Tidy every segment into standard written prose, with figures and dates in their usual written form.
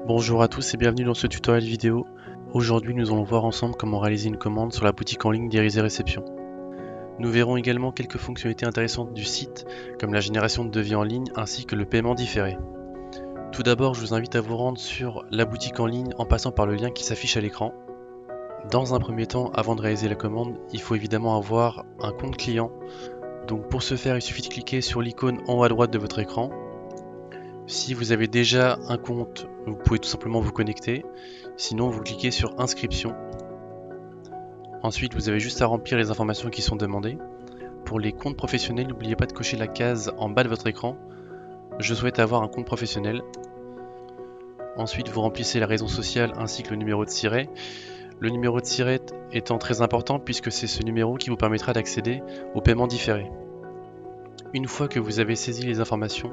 Bonjour à tous et bienvenue dans ce tutoriel vidéo. Aujourd'hui nous allons voir ensemble comment réaliser une commande sur la boutique en ligne d'Irisé Réception. Nous verrons également quelques fonctionnalités intéressantes du site, comme la génération de devis en ligne ainsi que le paiement différé. Tout d'abord, je vous invite à vous rendre sur la boutique en ligne en passant par le lien qui s'affiche à l'écran. Dans un premier temps, avant de réaliser la commande, il faut évidemment avoir un compte client. Donc pour ce faire, il suffit de cliquer sur l'icône en haut à droite de votre écran. Si vous avez déjà un compte, vous pouvez tout simplement vous connecter. Sinon, vous cliquez sur Inscription. Ensuite, vous avez juste à remplir les informations qui sont demandées. Pour les comptes professionnels, n'oubliez pas de cocher la case en bas de votre écran. Je souhaite avoir un compte professionnel. Ensuite, vous remplissez la raison sociale ainsi que le numéro de SIRET. Le numéro de SIRET étant très important puisque c'est ce numéro qui vous permettra d'accéder au paiement différé. Une fois que vous avez saisi les informations,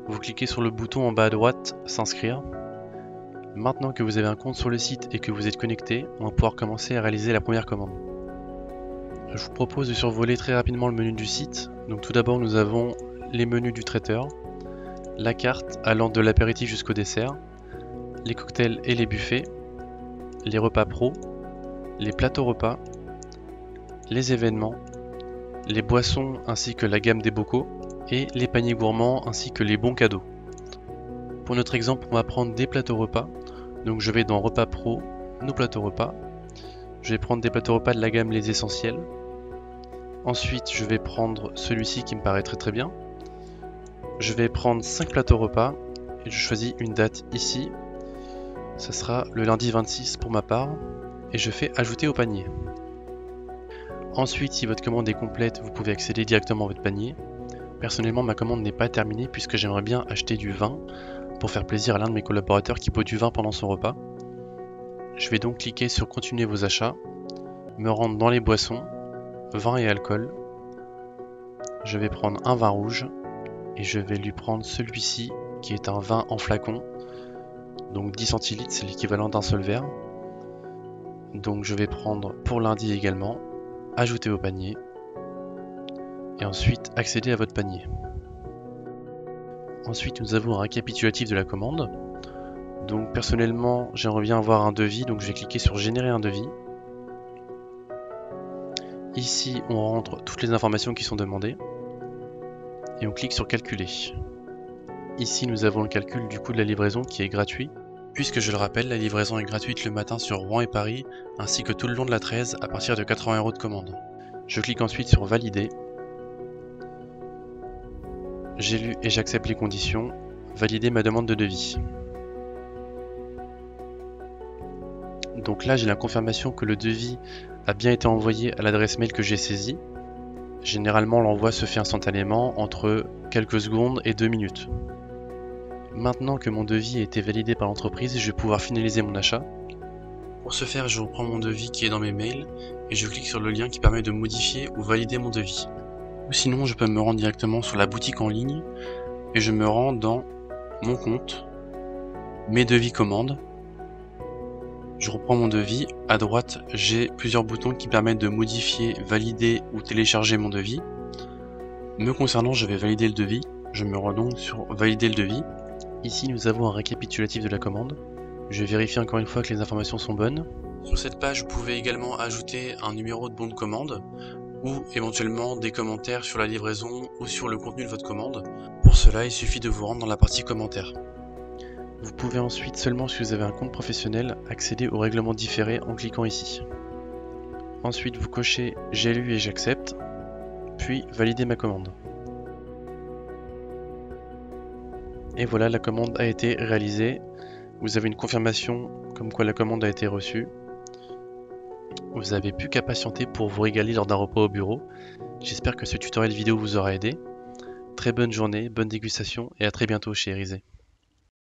vous cliquez sur le bouton en bas à droite « S'inscrire ». Maintenant que vous avez un compte sur le site et que vous êtes connecté, on va pouvoir commencer à réaliser la première commande. Je vous propose de survoler très rapidement le menu du site. Donc tout d'abord nous avons les menus du traiteur, la carte allant de l'apéritif jusqu'au dessert, les cocktails et les buffets, les repas pro, les plateaux repas, les événements, les boissons ainsi que la gamme des bocaux et les paniers gourmands ainsi que les bons cadeaux. Pour notre exemple, on va prendre des plateaux repas. Donc je vais dans repas pro, nos plateaux repas. Je vais prendre des plateaux repas de la gamme les essentiels. Ensuite, je vais prendre celui-ci qui me paraît très bien. Je vais prendre 5 plateaux repas et je choisis une date ici. Ça sera le lundi 26 pour ma part et je fais ajouter au panier. Ensuite, si votre commande est complète, vous pouvez accéder directement à votre panier. Personnellement, ma commande n'est pas terminée puisque j'aimerais bien acheter du vin pour faire plaisir à l'un de mes collaborateurs qui boit du vin pendant son repas. Je vais donc cliquer sur continuer vos achats, me rendre dans les boissons, vin et alcool. Je vais prendre un vin rouge et je vais lui prendre celui-ci qui est un vin en flacon, donc 10 centilitres, c'est l'équivalent d'un seul verre. Donc je vais prendre pour lundi également, ajouter au panier et ensuite accéder à votre panier. Ensuite nous avons un récapitulatif de la commande. Donc personnellement j'aimerais bien avoir un devis, donc je vais cliquer sur générer un devis. Ici on rentre toutes les informations qui sont demandées et on clique sur calculer. Ici nous avons le calcul du coût de la livraison qui est gratuit, puisque je le rappelle, la livraison est gratuite le matin sur Rouen et Paris, ainsi que tout le long de la 13 à partir de 80 € de commande. Je clique ensuite sur valider. J'ai lu et j'accepte les conditions, valider ma demande de devis. Donc là j'ai la confirmation que le devis a bien été envoyé à l'adresse mail que j'ai saisie. Généralement l'envoi se fait instantanément entre quelques secondes et 2 minutes. Maintenant que mon devis a été validé par l'entreprise, je vais pouvoir finaliser mon achat. Pour ce faire, je reprends mon devis qui est dans mes mails et je clique sur le lien qui permet de modifier ou valider mon devis. Ou sinon je peux me rendre directement sur la boutique en ligne et je me rends dans mon compte, mes devis commandes. Je reprends mon devis, à droite j'ai plusieurs boutons qui permettent de modifier, valider ou télécharger mon devis. Me concernant, je vais valider le devis, je me rends donc sur valider le devis. Ici nous avons un récapitulatif de la commande. Je vérifie encore une fois que les informations sont bonnes. Sur cette page vous pouvez également ajouter un numéro de bon de commande ou éventuellement des commentaires sur la livraison ou sur le contenu de votre commande. Pour cela il suffit de vous rendre dans la partie commentaires. Vous pouvez ensuite, seulement si vous avez un compte professionnel, accéder au règlement différé en cliquant ici. Ensuite, vous cochez « J'ai lu et j'accepte », puis « Valider ma commande ». Et voilà, la commande a été réalisée. Vous avez une confirmation comme quoi la commande a été reçue. Vous n'avez plus qu'à patienter pour vous régaler lors d'un repas au bureau. J'espère que ce tutoriel vidéo vous aura aidé. Très bonne journée, bonne dégustation et à très bientôt chez Irisé.